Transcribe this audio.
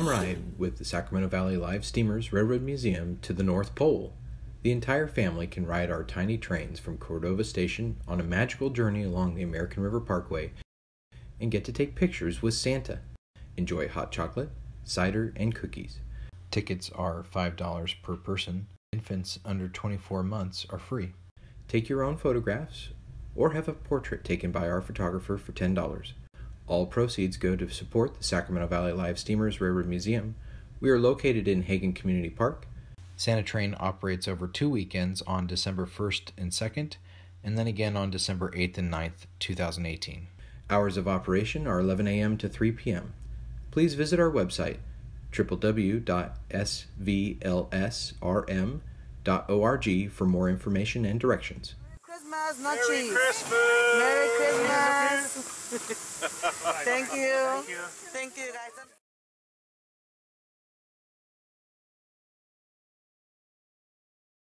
Come ride with the Sacramento Valley Live Steamers Railroad Museum to the North Pole. The entire family can ride our tiny trains from Cordova Station on a magical journey along the American River Parkway and get to take pictures with Santa. Enjoy hot chocolate, cider, and cookies. Tickets are $5 per person. Infants under 24 months are free. Take your own photographs or have a portrait taken by our photographer for $10. All proceeds go to support the Sacramento Valley Live Steamers Railroad Museum. We are located in Hagen Community Park. Santa Train operates over 2 weekends on December 1st and 2nd, and then again on December 8th and 9th, 2018. Hours of operation are 11 a.m. to 3 p.m. Please visit our website, www.svlsrm.org, for more information and directions. Christmas, not Merry cheese. Christmas! Merry Christmas! Thank you. Thank you. Thank you, guys.